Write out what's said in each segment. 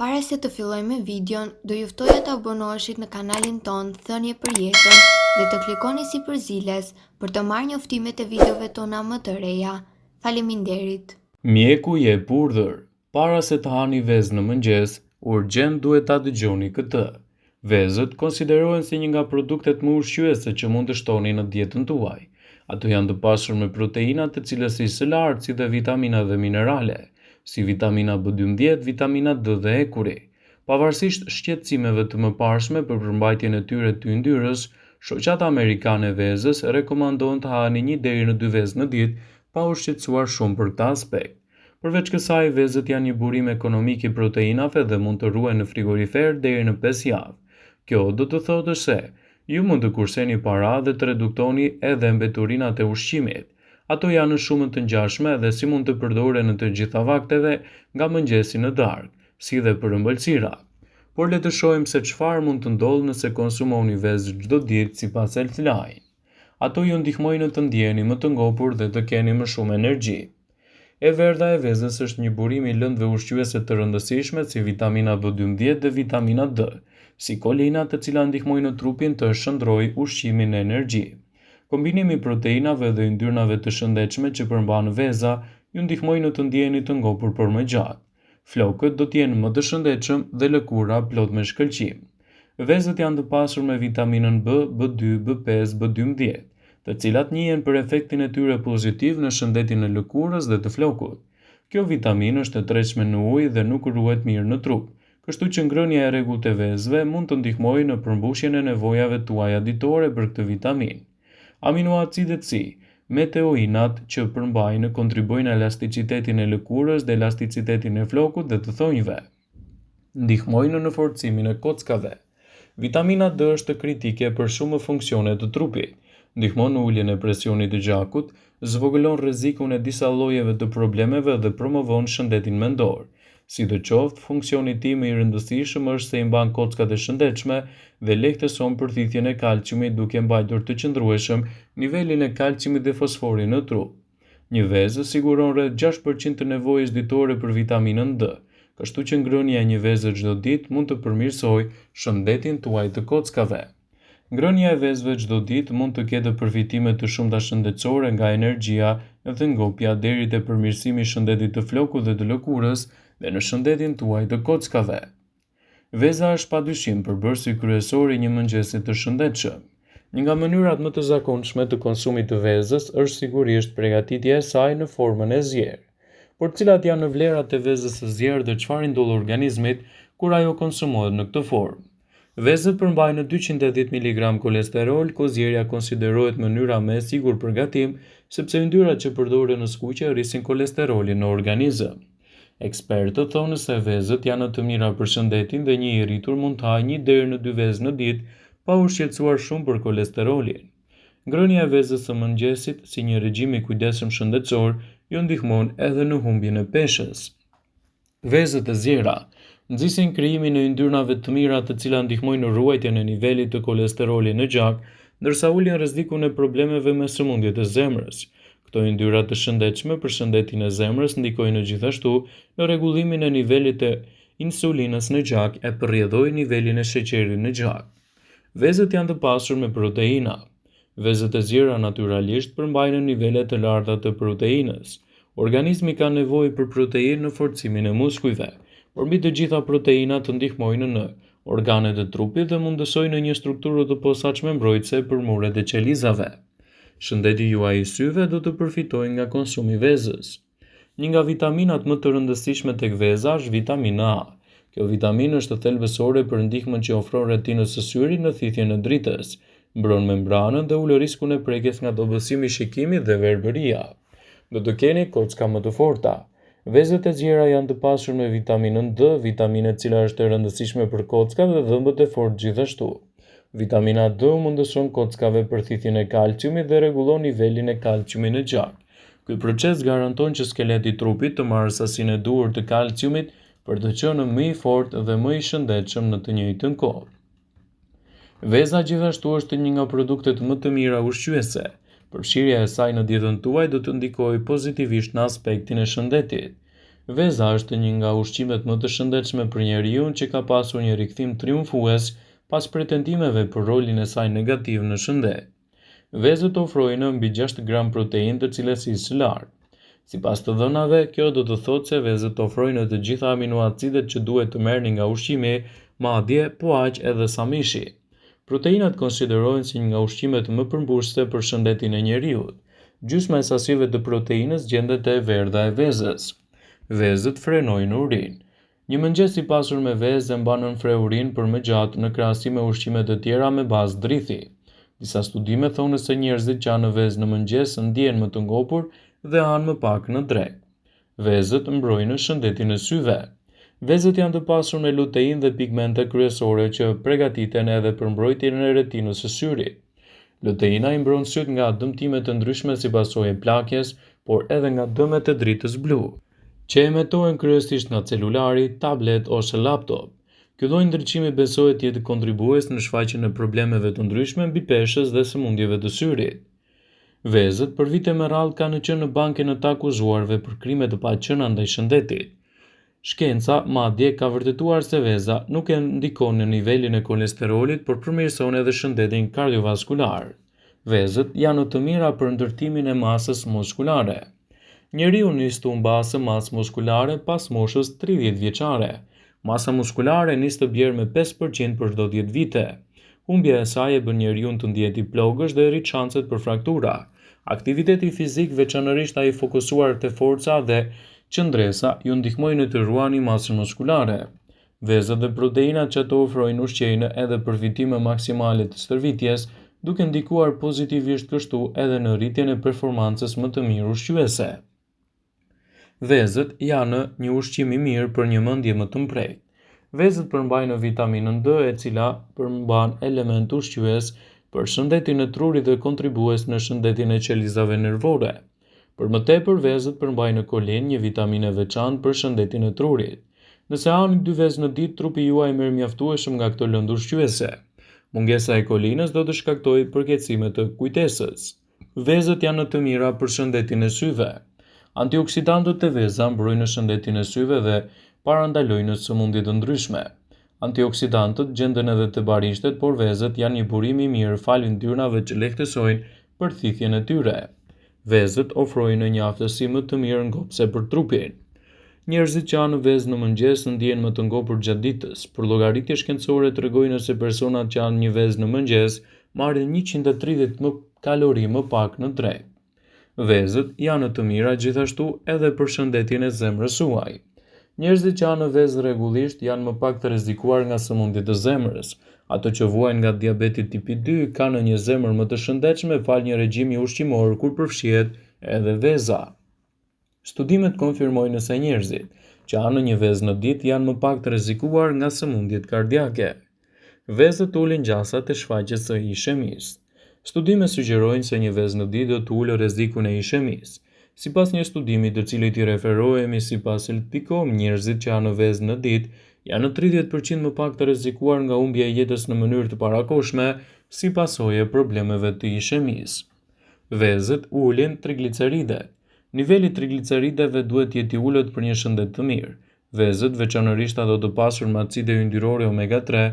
Para se të filloj me videon, do ju ftoja të abonoheshit në kanalin ton Thënie për Jetën dhe të klikoni sipërziles për të marrë njoftimet e videove tona më të reja. Faleminderit. Mjeku jep urdhër. Para se të hani vezë në mëngjes, urgjent duhet ta dëgjoni këtë. Vezët konsiderohen si një nga produktet më ushqyese që mund të shtoni në dietën tuaj. Ato janë të pasur me proteina të cilësisë së lartë, si dhe vitamina dhe minerale, si vitamina B12, vitamina D dhe E kuri. Pavarësisht shqetësimeve të mëparshme për përmbajtjen e tyre të yndyrës, shoqata amerikane e vezës rekomandon të hani 1 deri në 2 vezë në ditë, pa u shqetësuar shumë për këtë aspekt. Përveç kësaj, vezët janë një burim ekonomik i proteinave dhe mund të ruhen në frigorifer deri në 5 javë. Kjo do të thotë se ju mund të kurseni para dhe të reduktoni edhe mbeturinat e ushqimit. Ato janë në shumën të ngjashme dhe si mund të përdoren në të gjitha vakteve, nga mëngjesi në darkë, si dhe për ëmbëlsira. Por le të shohim se çfarë mund të ndodhë nëse konsumoni vezë çdo ditë sipas Healthline. Ato ju ndihmojnë të ndjeni më të ngopur dhe të keni më shumë energji. E verdha e vezës është një burim i lëndëve ushqyese të rëndësishme si vitamina B12 dhe vitamina D, si kolina, të cilat ndihmojnë trupin të shndrojë ushqimin në energji. Kombinimi i proteinave dhe yndyrnave të shëndetshme që përmban veza ju ndihmojnë të ndjeni të ngopur për më gjatë. Flokët do të jenë më të shëndetshëm dhe lëkura plot me shkëlqim. Vezët janë të pasur me vitaminën B, B2, B5, B12, të cilat njihen për efektin e tyre pozitiv në shëndetin e lëkurës dhe të flokut. Kjo vitaminë është e tërheqshme në ujë dhe nuk ruhet mirë në trup, kështu që ngrënia e rregullt e vezëve mund të ndihmojë në përmbushjen e nevojave tuaja ditore për këtë vitaminë. Aminoacidet si meteoinat që përmbajnë kontribuojnë elasticitetin e lëkurës dhe elasticitetin e flokut dhe të thonjve. Ndihmojnë në forcimin e kockave. Vitamina D është kritike për shumë funksione të trupit. Ndihmon në uljen e presionit të gjakut, zvogëlon rrezikun e disa llojeve të problemeve dhe promovon shëndetin mendor. Sidoqoftë, funksioni i tij më i rëndësishëm është se i mban kockat e shëndetshme dhe lehtëson përthithjen e kalciumit duke mbajtur të qëndrueshëm nivelin e kalciumit dhe fosforit në trup. Një vezë siguron rreth 6% të nevojës ditore për vitaminën D, kështu që ngrënia e një vezë çdo ditë mund të përmirësojë shëndetin tuaj të kockave. Ngrënia e vezëve çdo ditë mund të ketë përfitime të shumta shëndetësore, nga energjia dhe ngopja deri te përmirësimi i shëndetit të flokut dhe të lëkurës dhe në shëndetin tuaj të kockave. Veza është padyshim përbërësi kryesor i një mëngjesi të shëndetshëm. Një nga mënyrat më të zakonshme të konsumit të vezës është sigurisht përgatitja e saj në formën e zjerë. Por cilat janë vlerat e vezës së zjerë dhe çfarë ndodh organizmit kur ajo konsumohet në këtë formë? Vezët përmbajnë 280 mg kolesterol, ku zjerja konsiderohet mënyra më e sigurt për gatim, sepse yndyrrat që përdoren në skuqe rrisin kolesterolin në organizëm. Ekspertët thonë se vezët janë të mira për shëndetin dhe një i rritur mund të hajë 1 deri në 2 vezë në ditë, pa u shqetësuar shumë për kolesterolin. Ngrënia e vezës së mëngjesit, si një regjim i kujdesshëm shëndetësor, ju ndihmon edhe në humbjen e peshës. Vezët e zjera nxisin krijimin e yndyrnave të mira, të cilat ndihmojnë në ruajtjen e nivelit të kolesterolit në gjak, ndërsa ulin rrezikun e problemeve me sëmundjet e zemrës. Këto yndyra të shëndetshme për shëndetin e zemrës ndikojnë gjithashtu në rregullimin e nivelit të insulinës në gjak e përrjedhojnë nivelin e sheqerit në gjak. Vezët janë të pasur me proteina. Vezët e zjera natyrisht përmbajnë nivele të larta të proteinës. Organizmi ka nevojë për proteinë në forcimin e muskujve, por mbi të gjitha proteinat të ndihmojnë në organet e trupit dhe mundësojnë një strukturë të posaçme mbrojtëse për muret e qelizave. Shëndeti juaj i syve do të përfitojë nga konsumi i vezës. Një nga vitaminat më të rëndësishme tek veza është vitamina A. Kjo vitaminë është thelbësore për ndihmën që ofron retinës së syrit në thithjen e dritës, mbron membranën dhe ul riskun e prekjes nga dobësimi i shikimit dhe verbëria. Do të keni kocka më të forta. Vezët e zjera janë të pasur me vitaminën D, vitaminë e cila është e rëndësishme për kockat dhe dhëmbët e fortë gjithashtu. Vitamina D mundëson kockave përthithjen e kalciumit dhe rregullon nivelin e kalciumit në gjak. Ky proces garanton që skeleti i trupit të marrë sasinë e duhur të kalciumit për të qenë më i fortë dhe më i shëndetshëm në të njëjtën kohë. Veza gjithashtu është një nga produktet më të mira ushqyese. Përfshirja e saj në dietën tuaj do të ndikojë pozitivisht në aspektin e shëndetit. Veza është një nga ushqimet më të shëndetshme për njeriu që ka pasur një rikthim triumfues pas pretendimeve për rolin e saj negativ në shëndet. Vezët ofrojnë mbi 6 gram proteinë të cilësisë së lartë. Sipas të dhënave, kjo do të thotë se vezët ofrojnë të gjitha aminoacidet që duhet të merrni nga ushqimi, madje po aq edhe sa mishi. Proteinat konsiderohen si një nga ushqimet më përmbushëse për shëndetin e njeriut. Gjysma e sasive të proteinës gjendet te verdha e vezës. Vezët frenojnë urinë. Një mëngjes i pasur me vezë e mban nën fre urinë për më gjatë në krahasim me ushqime të tjera me bazë drithi. Disa studime thonë se njerëzit që hanë vezë në mëngjes ndihen më të ngopur dhe hanë më pak në drekë. Vezët mbrojnë shëndetin e syve. Vezët janë të pasur me luteinë dhe pigmente kryesore që përgatiten edhe për mbrojtjen e retinës së syrit. Luteina i mbron syt nga dëmtime të ndryshme si pasojë e plakjes, por edhe nga dëmet e dritës blu, që emetohen kryesisht nga celulari, tablet ose laptop. Ky lloj ndriçimi besohet të jetë kontribues në shfaqjen e problemeve të ndryshme mbi peshës dhe sëmundjeve të syrit. Vezët për vite me radhë kanë qenë në bankën e të akuzuarve për krime të paqëna ndaj shëndetit. Shkenca madje ka vërtetuar se veza nuk e ndikon në nivelin e kolesterolit, por përmirëson edhe shëndetin kardiovaskular. Vezët janë të mira për ndërtimin e masës muskulare. Njeriu nis të humbasë masë muskulare pas moshës 30 vjeçare. Masa muskulare nis të bjerë me 5% për çdo 10 vite. Humbja e saj e bën njeriu të ndihet i plogësh dhe rrit shanset për fraktura. Aktiviteti fizik, veçanërisht ai fokusuar te forca dhe qëndresa, ju ndihmojnë të ruani masën muskulare. Vezët dhe proteinat që ato ofrojnë ushqejnë edhe përfitime maksimale të stërvitjes, duke ndikuar pozitivisht kështu edhe në rritjen e performancës më të mirë ushqyese. Vezët janë një ushqim i mirë për një mendje më të mprejtë. Vezët përmbajnë vitaminën D, e cila përmban element ushqyes për shëndetin e trurit dhe kontribues në shëndetin e qelizave nervore. Për më tepër, vezët përmbajnë kolinë, një vitaminë e veçantë për shëndetin e trurit. Nëse hani 2 vezë në ditë, trupi juaj merr mjaftueshëm nga këto lëndë ushqyese. Mungesa e kolinës do të shkaktojë përkeqësime të kujtesës. Vezët janë të mira për shëndetin e syve. Antioksidantët e veza mbrojnë shëndetin e syve dhe parandalojnë sëmundje të ndryshme. Antioksidantët gjenden edhe te barishtet, por vezët janë një burim i mirë falë yndyrnave që lehtësojnë përthithjen e tyre. Vezët ofrojnë një aftësi më të mirë ngopse për trupin. Njerëzit që hanë vezë në mëngjes ndihen më të ngopur gjatë ditës. Për llogaritje shkencore tregojnë se personat që hanë një vezë në mëngjes marrin 130 kalori më pak në drekë. Vezët janë të mira gjithashtu edhe për shëndetin e zemrës suaj. Njerëzit që hanë vezë rregullisht janë më pak të rrezikuar nga sëmundjet e zemrës. Ato që vuajnë nga diabeti tipi 2 kanë një zemër më të shëndetshme falë një regjimi ushqimor kur përfshihet edhe veza. Studimet konfirmojnë se njerëzit që hanë një vezë në ditë janë më pak të rrezikuar nga sëmundjet kardiake. Vezët ulin gjasat e shfaqjes së ishemisë. Studime sugjerojnë se një vezë në ditë do të ulë rrezikun e ishemisë. Sipas një studimi të cilit i referohemi sipas Health.com, njerëzit që hanë vezë në ditë janë 30% më pak të rrezikuar nga humbja e jetës në mënyrë të parakohshme si pasojë e problemeve të ishemisë. Vezët ulin trigliceridet. Niveli i triglicerideve duhet të jetë i ulët për një shëndet të mirë. Vezët, veçanërisht ato të pasur me acide yndyrore omega 3,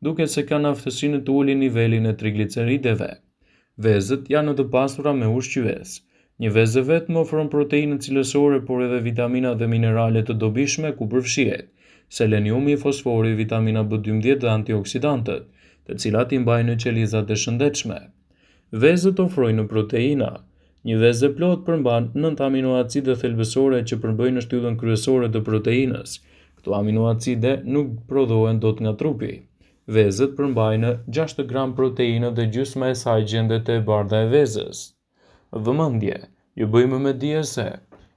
duket se kanë aftësinë të ulin nivelin e triglicerideve. Vezët janë të pasura me ushqyes. Një vezë vetëm ofron proteinë cilësore, por edhe vitamina dhe minerale të dobishme, ku përfshihet seleniumi, fosfori, vitamina B12 dhe antioksidantët, të cilat i mbajnë qelizat e shëndetshme. Vezët ofrojnë proteina. Një vezë e plotë përmban 9 aminoacide thelbësore që përmbajnë shtyllën kryesore të proteinës. Këto aminoacide nuk prodhohen dot nga trupi. Vezët përmbajnë 6 gram proteinë dhe gjysma e saj gjendet te bardha e vezës. Vëmendje, ju bëjmë me dije se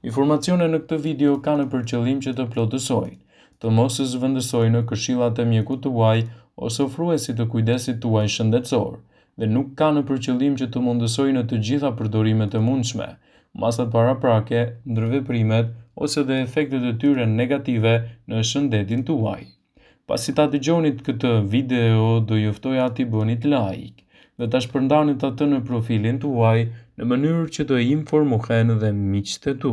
informacionet në këtë video kanë për qëllim që të plotësojnë, të mos zëvendësojnë këshillat e mjekut tuaj ose ofruesit të kujdesit tuaj shëndetësor, dhe nuk kanë për qëllim që të mundësojnë të gjitha përdorimet e mundshme, masat paraprake, ndërveprimet ose dhe efektet e tyre negative në shëndetin tuaj. Pasi ta dëgjonit këtë video, do ju ftoja t'i bënit like dhe ta shpërndanit atë në profilin tuaj në mënyrë që të informohen dhe miqtë tu.